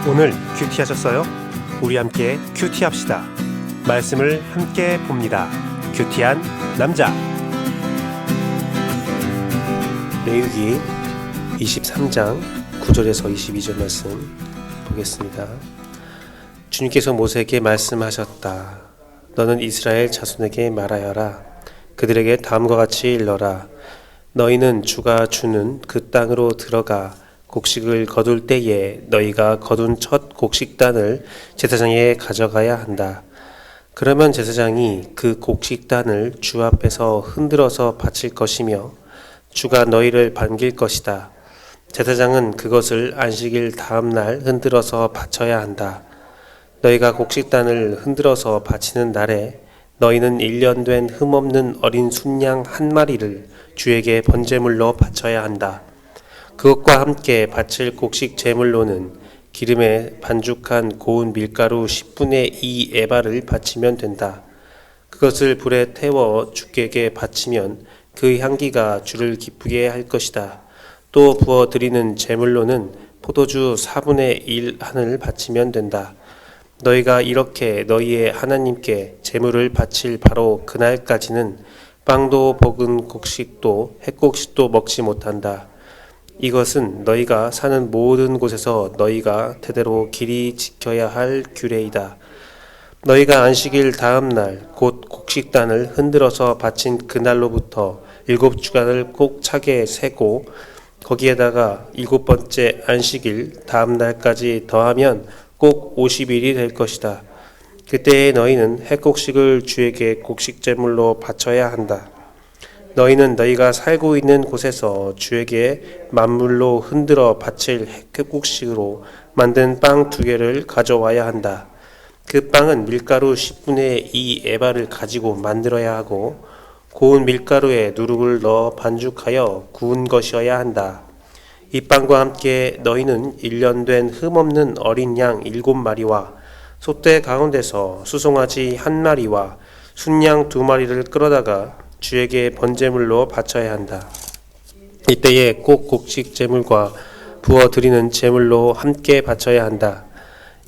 오늘 큐티 하셨어요? 우리 함께 큐티 합시다. 말씀을 함께 봅니다. 큐티한 남자. 레위기 23장 9절에서 22절 말씀 보겠습니다. 주님께서 모세에게 말씀하셨다. 너는 이스라엘 자손에게 말하여라. 그들에게 다음과 같이 일러라. 너희는 주가 주는 그 땅으로 들어가 곡식을 거둘 때에 너희가 거둔 첫 곡식단을 제사장에게 가져가야 한다. 그러면 제사장이 그 곡식단을 주 앞에서 흔들어서 바칠 것이며 주가 너희를 반길 것이다. 제사장은 그것을 안식일 다음 날 흔들어서 바쳐야 한다. 너희가 곡식단을 흔들어서 바치는 날에 너희는 1년 된 흠없는 어린 순양 한 마리를 주에게 번제물로 바쳐야 한다. 그것과 함께 바칠 곡식 제물로는 기름에 반죽한 고운 밀가루 10분의 2 에바를 바치면 된다. 그것을 불에 태워 주께 바치면 그 향기가 주를 기쁘게 할 것이다. 또 부어 드리는 제물로는 포도주 4분의 1 한을 바치면 된다. 너희가 이렇게 너희의 하나님께 제물을 바칠 바로 그날까지는 빵도 볶은 곡식도 햇곡식도 먹지 못한다. 이것은 너희가 사는 모든 곳에서 너희가 대대로 길이 지켜야 할 규례이다. 너희가 안식일 다음 날 곧 곡식단을 흔들어서 바친 그날로부터 7주간을 꼭 차게 세고 거기에다가 7번째 안식일 다음 날까지 더하면 꼭 50일이 될 것이다. 그때에 너희는 햇곡식을 주에게 곡식제물로 바쳐야 한다. 너희는 너희가 살고 있는 곳에서 주에게 만물로 흔들어 바칠 햇곡식으로 만든 빵 2개를 가져와야 한다. 그 빵은 밀가루 10분의 2 에바를 가지고 만들어야 하고 고운 밀가루에 누룩을 넣어 반죽하여 구운 것이어야 한다. 이 빵과 함께 너희는 1년 된 흠없는 어린 양 7마리와 소떼 가운데서 수송아지 1마리와 순양 2마리를 끌어다가 주에게 번제물로 바쳐야 한다. 이때에 꼭 곡식 제물과 부어 드리는 제물로 함께 바쳐야 한다.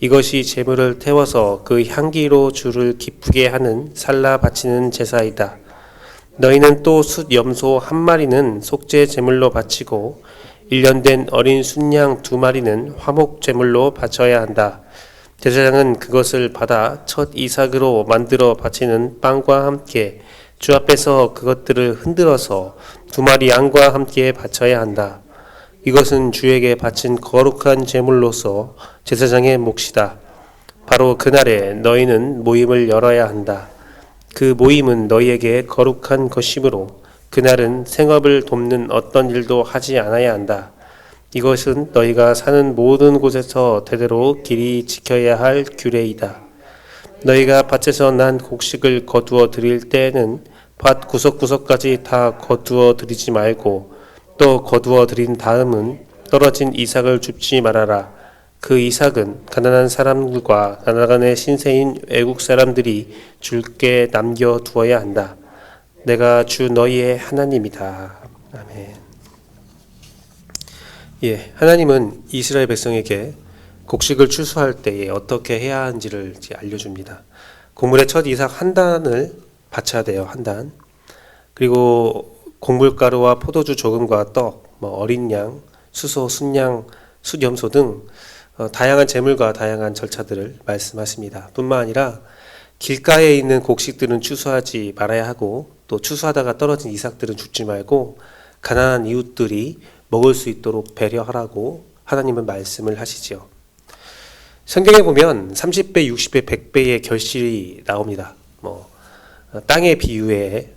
이것이 제물을 태워서 그 향기로 주를 기쁘게 하는 살라 바치는 제사이다. 너희는 또 숫 염소 1마리는 속죄 제물로 바치고 1년 된 어린 순양 2마리는 화목 제물로 바쳐야 한다. 제사장은 그것을 받아 첫 이삭으로 만들어 바치는 빵과 함께 주 앞에서 그것들을 흔들어서 2마리 양과 함께 바쳐야 한다. 이것은 주에게 바친 거룩한 제물로서 제사장의 몫이다. 바로 그날에 너희는 모임을 열어야 한다. 그 모임은 너희에게 거룩한 것이므로 그날은 생업을 돕는 어떤 일도 하지 않아야 한다. 이것은 너희가 사는 모든 곳에서 대대로 길이 지켜야 할 규례이다. 너희가 밭에서 난 곡식을 거두어 드릴 때에는 밭 구석구석까지 다 거두어 드리지 말고 또 거두어 드린 다음은 떨어진 이삭을 줍지 말아라. 그 이삭은 가난한 사람들과 가나안의 신세인 외국 사람들이 줄게 남겨두어야 한다. 내가 주 너희의 하나님이다. 아멘. 하나님은 이스라엘 백성에게 곡식을 추수할 때에 어떻게 해야 하는지를 알려줍니다. 곡물의 첫 이삭 한 단을 바쳐야 돼요. 한 단. 그리고 곡물가루와 포도주 조금과 떡, 어린 양, 수소, 순양, 숫염소 등 다양한 제물과 다양한 절차들을 말씀하십니다. 뿐만 아니라 길가에 있는 곡식들은 추수하지 말아야 하고 또 추수하다가 떨어진 이삭들은 줍지 말고 가난한 이웃들이 먹을 수 있도록 배려하라고 하나님은 말씀을 하시죠. 성경에 보면 30배, 60배, 100배의 결실이 나옵니다. 땅의 비유에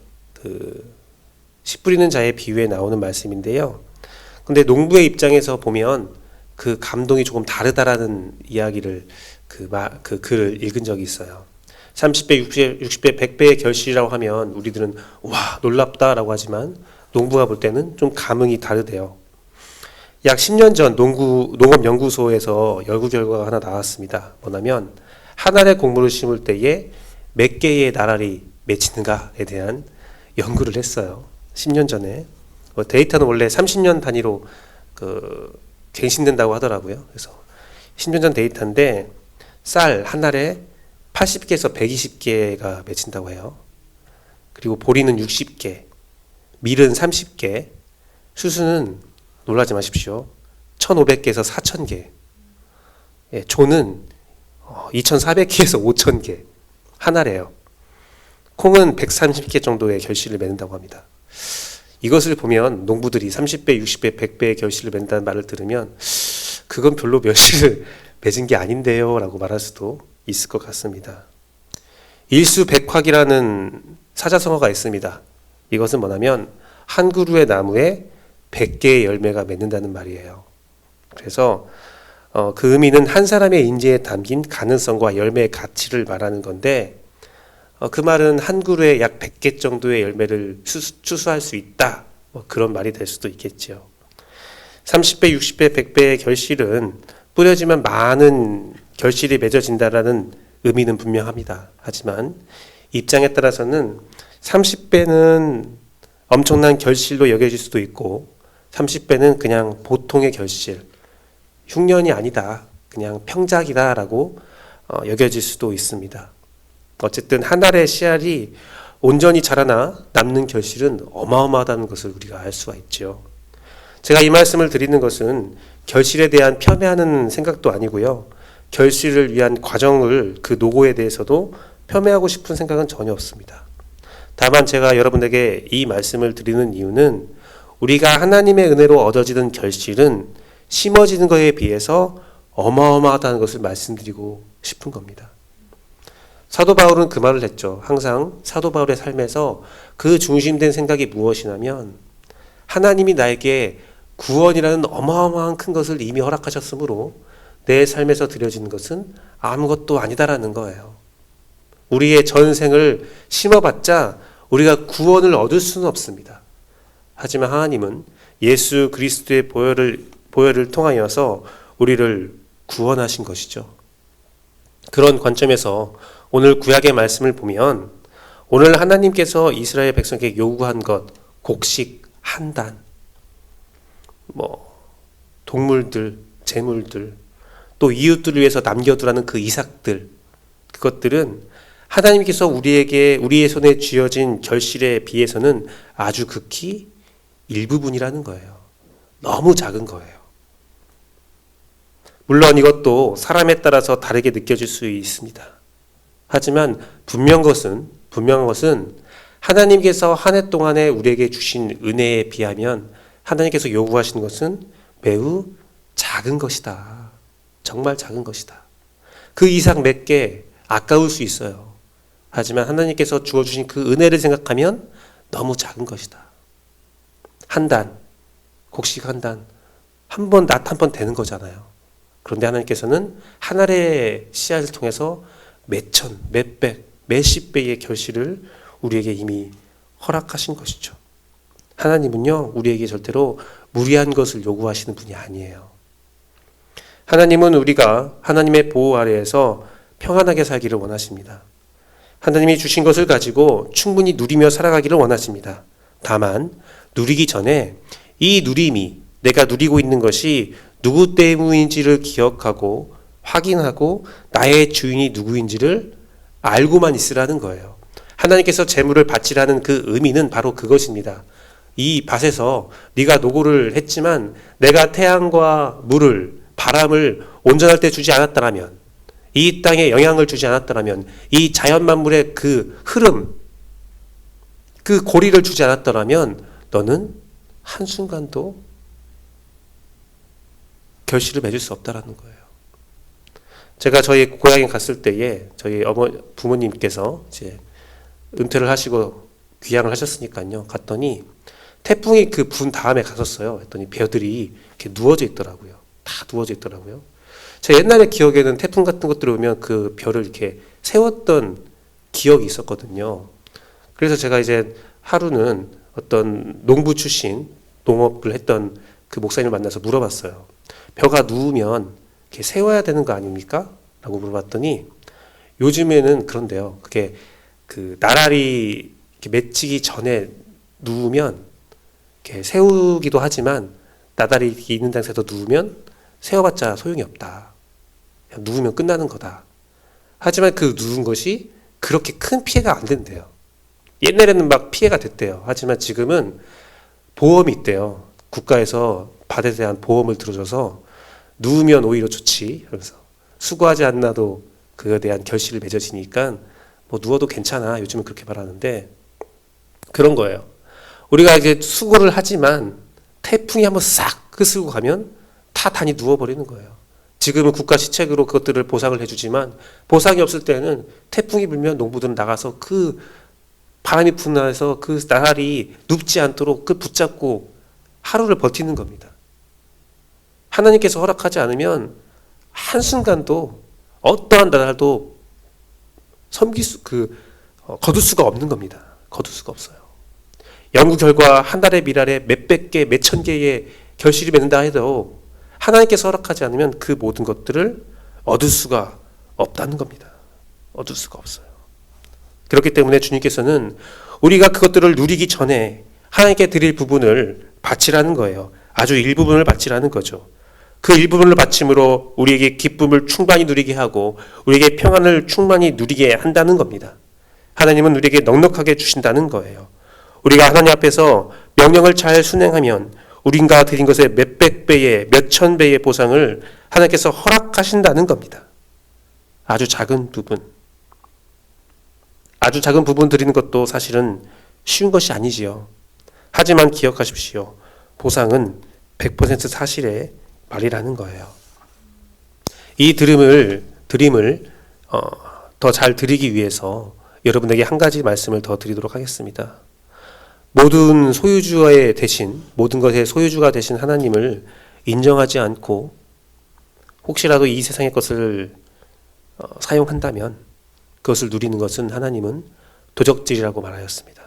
씨 뿌리는 자의 비유에 나오는 말씀인데요. 근데 농부의 입장에서 보면 그 감동이 조금 다르다라는 이야기를 그 글을 읽은 적이 있어요. 30배, 60배, 100배의 결실이라고 하면 우리들은 와 놀랍다라고 하지만 농부가 볼 때는 좀 감흥이 다르대요. 약 10년 전 농업연구소에서 연구 결과가 하나 나왔습니다. 뭐냐면 한 알의 곡물을 심을 때에 몇 개의 나랄이 맺히는가에 대한 연구를 했어요. 10년 전에. 데이터는 원래 30년 단위로 갱신된다고 하더라고요. 그래서 신전전 데이터인데 쌀 한 알에 80개에서 120개가 맺힌다고 해요. 그리고 보리는 60개, 밀은 30개, 수수는 놀라지 마십시오. 1,500개에서 4,000개, 조는 2,400개에서 5,000개 한 알에요. 콩은 130개 정도의 결실을 맺는다고 합니다. 이것을 보면 농부들이 30배, 60배, 100배의 결실을 맺는다는 말을 들으면 그건 별로 결실을 맺은 게 아닌데요 라고 말할 수도 있을 것 같습니다. 일수백확이라는 사자성어가 있습니다. 이것은 뭐냐면 한 그루의 나무에 100개의 열매가 맺는다는 말이에요. 그래서 그 의미는 한 사람의 인재에 담긴 가능성과 열매의 가치를 말하는 건데, 그 말은 한 그루에 약 100개 정도의 열매를 추수할 수 있다, 그런 말이 될 수도 있겠죠. 30배, 60배, 100배의 결실은 뿌려지면 많은 결실이 맺어진다라는 의미는 분명합니다. 하지만 입장에 따라서는 30배는 엄청난 결실로 여겨질 수도 있고 30배는 그냥 보통의 결실, 흉년이 아니다, 그냥 평작이다 라고 여겨질 수도 있습니다. 어쨌든 한 알의 씨알이 온전히 자라나 남는 결실은 어마어마하다는 것을 우리가 알 수가 있죠. 제가 이 말씀을 드리는 것은 결실에 대한 폄훼하는 생각도 아니고요. 결실을 위한 과정을, 그 노고에 대해서도 폄훼하고 싶은 생각은 전혀 없습니다. 다만 제가 여러분에게 이 말씀을 드리는 이유는 우리가 하나님의 은혜로 얻어지는 결실은 심어지는 것에 비해서 어마어마하다는 것을 말씀드리고 싶은 겁니다. 사도 바울은 그 말을 했죠. 항상 사도 바울의 삶에서 그 중심된 생각이 무엇이냐면 하나님이 나에게 구원이라는 어마어마한 큰 것을 이미 허락하셨으므로 내 삶에서 드려지는 것은 아무것도 아니다라는 거예요. 우리의 전생을 심어봤자 우리가 구원을 얻을 수는 없습니다. 하지만 하나님은 예수 그리스도의 보혈을 통하여서 우리를 구원하신 것이죠. 그런 관점에서 오늘 구약의 말씀을 보면 오늘 하나님께서 이스라엘 백성에게 요구한 것, 곡식 한 단, 동물들, 재물들, 또 이웃들을 위해서 남겨두라는 그 이삭들, 그것들은 하나님께서 우리의 손에 쥐어진 결실에 비해서는 아주 극히 일부분이라는 거예요. 너무 작은 거예요. 물론 이것도 사람에 따라서 다르게 느껴질 수 있습니다. 하지만 분명한 것은 하나님께서 한 해 동안에 우리에게 주신 은혜에 비하면 하나님께서 요구하시는 것은 매우 작은 것이다. 정말 작은 것이다. 그 이상 몇 개 아까울 수 있어요. 하지만 하나님께서 주어주신 그 은혜를 생각하면 너무 작은 것이다. 한 단, 곡식 한 단, 낫 한 번 되는 거잖아요. 그런데 하나님께서는 한 알의 씨앗을 통해서 몇천, 몇백, 몇십 배의 결실을 우리에게 이미 허락하신 것이죠. 하나님은요, 우리에게 절대로 무리한 것을 요구하시는 분이 아니에요. 하나님은 우리가 하나님의 보호 아래에서 평안하게 살기를 원하십니다. 하나님이 주신 것을 가지고 충분히 누리며 살아가기를 원하십니다. 다만 누리기 전에 이 누림이, 내가 누리고 있는 것이 누구 때문인지를 기억하고 확인하고 나의 주인이 누구인지를 알고만 있으라는 거예요. 하나님께서 재물을 바치라는 그 의미는 바로 그것입니다. 이 밭에서 네가 노고를 했지만 내가 태양과 물을, 바람을 온전할 때 주지 않았다면, 이 땅에 영향을 주지 않았다면, 이 자연 만물의 그 흐름, 그 고리를 주지 않았다면 너는 한순간도 결실을 맺을 수 없다라는 거예요. 제가 저희 고향에 갔을 때에 저희 부모님께서 이제 은퇴를 하시고 귀향을 하셨으니까요. 갔더니 태풍이 그 분 다음에 갔었어요. 했더니 벼들이 이렇게 누워져 있더라고요. 다 누워져 있더라고요. 제 옛날에 기억에는 태풍 같은 것들이 오면 그 벼를 이렇게 세웠던 기억이 있었거든요. 그래서 제가 이제 하루는 어떤 농부 출신 농업을 했던 그 목사님을 만나서 물어봤어요. 벼가 누우면 이렇게 세워야 되는 거 아닙니까? 라고 물어봤더니 요즘에는 그런데요. 그게 그 나란히 이렇게 맺히기 전에 누우면 이렇게 세우기도 하지만 나달이 있는 장소에서 누우면 세워봤자 소용이 없다. 그냥 누우면 끝나는 거다. 하지만 그 누운 것이 그렇게 큰 피해가 안 된대요. 옛날에는 막 피해가 됐대요. 하지만 지금은 보험이 있대요. 국가에서 밭에 대한 보험을 들어줘서 누우면 오히려 좋지. 그래서 수고하지 않나도 그거에 대한 결실을 맺어지니까 뭐 누워도 괜찮아. 요즘은 그렇게 말하는데 그런 거예요. 우리가 이제 수고를 하지만 태풍이 한번 싹 끄스고 가면 다 단이 누워버리는 거예요. 지금은 국가 시책으로 그것들을 보상을 해주지만 보상이 없을 때는 태풍이 불면 농부들은 나가서 그 바람이 분화해서 그 나날이 눕지 않도록 그 붙잡고 하루를 버티는 겁니다. 하나님께서 허락하지 않으면 한순간도 어떠한 나날도 거둘 수가 없는 겁니다. 거둘 수가 없어요. 연구 결과 한 달의 밀알에 몇백 개, 몇천 개의 결실이 맺는다 해도 하나님께서 허락하지 않으면 그 모든 것들을 얻을 수가 없다는 겁니다. 얻을 수가 없어요. 그렇기 때문에 주님께서는 우리가 그것들을 누리기 전에 하나님께 드릴 부분을 바치라는 거예요. 아주 일부분을 바치라는 거죠. 그 일부분을 바침으로 우리에게 기쁨을 충만히 누리게 하고 우리에게 평안을 충만히 누리게 한다는 겁니다. 하나님은 우리에게 넉넉하게 주신다는 거예요. 우리가 하나님 앞에서 명령을 잘 순행하면 우리가 드린 것의 몇백 배의 몇천 배의 보상을 하나님께서 허락하신다는 겁니다. 아주 작은 부분. 아주 작은 부분 드리는 것도 사실은 쉬운 것이 아니지요. 하지만 기억하십시오. 보상은 100% 사실의 말이라는 거예요. 이 드림을 더 잘 드리기 위해서 여러분에게 한 가지 말씀을 더 드리도록 하겠습니다. 모든 소유주의 대신, 모든 것의 소유주가 되신 하나님을 인정하지 않고 혹시라도 이 세상의 것을 사용한다면 그것을 누리는 것은 하나님은 도적질이라고 말하였습니다.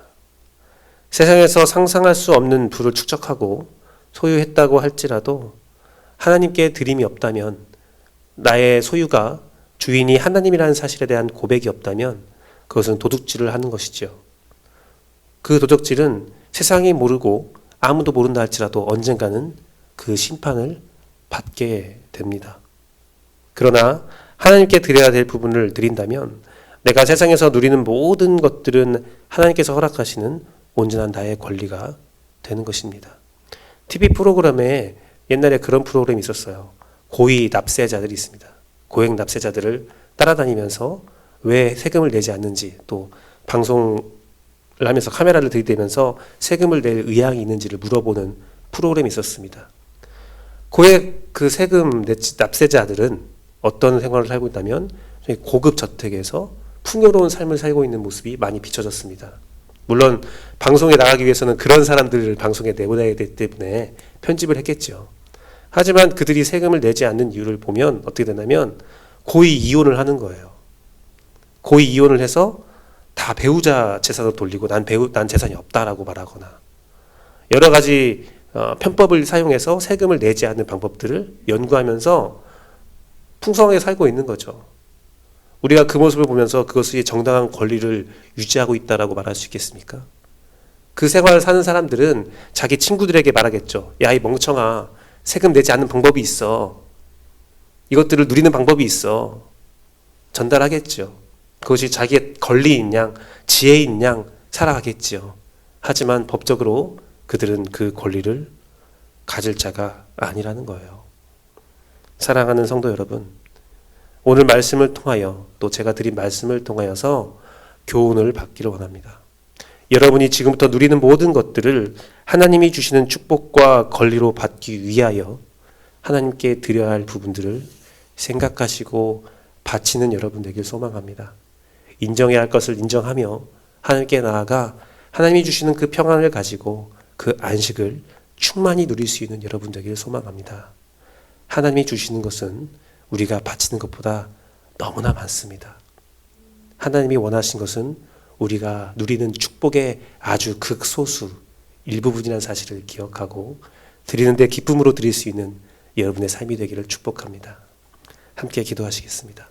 세상에서 상상할 수 없는 부를 축적하고 소유했다고 할지라도 하나님께 드림이 없다면, 나의 소유가 주인이 하나님이라는 사실에 대한 고백이 없다면 그것은 도둑질을 하는 것이죠. 그 도적질은 세상이 모르고 아무도 모른다 할지라도 언젠가는 그 심판을 받게 됩니다. 그러나 하나님께 드려야 될 부분을 드린다면 내가 세상에서 누리는 모든 것들은 하나님께서 허락하시는 온전한 나의 권리가 되는 것입니다. TV 프로그램에 옛날에 그런 프로그램이 있었어요. 고위 납세자들이 있습니다. 고액 납세자들을 따라다니면서 왜 세금을 내지 않는지, 또 방송을 하면서 카메라를 들이대면서 세금을 낼 의향이 있는지를 물어보는 프로그램이 있었습니다. 고액 그 세금 납세자들은 어떤 생활을 살고 있다면 고급 저택에서 풍요로운 삶을 살고 있는 모습이 많이 비춰졌습니다. 물론 방송에 나가기 위해서는 그런 사람들을 방송에 내보내야 되기 때문에 편집을 했겠죠. 하지만 그들이 세금을 내지 않는 이유를 보면 어떻게 되냐면 고의 이혼을 하는 거예요. 고의 이혼을 해서 다 배우자 재산으로 돌리고 난 재산이 없다라고 말하거나 여러 가지 편법을 사용해서 세금을 내지 않는 방법들을 연구하면서 풍성하게 살고 있는 거죠. 우리가 그 모습을 보면서 그것이 정당한 권리를 유지하고 있다라고 말할 수 있겠습니까? 그 생활을 사는 사람들은 자기 친구들에게 말하겠죠. 야, 이 멍청아, 세금 내지 않는 방법이 있어. 이것들을 누리는 방법이 있어. 전달하겠죠. 그것이 자기의 권리인 양, 지혜인 양 살아가겠죠. 하지만 법적으로 그들은 그 권리를 가질 자가 아니라는 거예요. 사랑하는 성도 여러분, 오늘 말씀을 통하여 또 제가 드린 말씀을 통하여서 교훈을 받기를 원합니다. 여러분이 지금부터 누리는 모든 것들을 하나님이 주시는 축복과 권리로 받기 위하여 하나님께 드려야 할 부분들을 생각하시고 바치는 여러분 되길 소망합니다. 인정해야 할 것을 인정하며 하나님께 나아가 하나님이 주시는 그 평안을 가지고 그 안식을 충만히 누릴 수 있는 여러분 되길 소망합니다. 하나님이 주시는 것은 우리가 바치는 것보다 너무나 많습니다. 하나님이 원하신 것은 우리가 누리는 축복의 아주 극소수 일부분이라는 사실을 기억하고 드리는데 기쁨으로 드릴 수 있는 여러분의 삶이 되기를 축복합니다. 함께 기도하시겠습니다.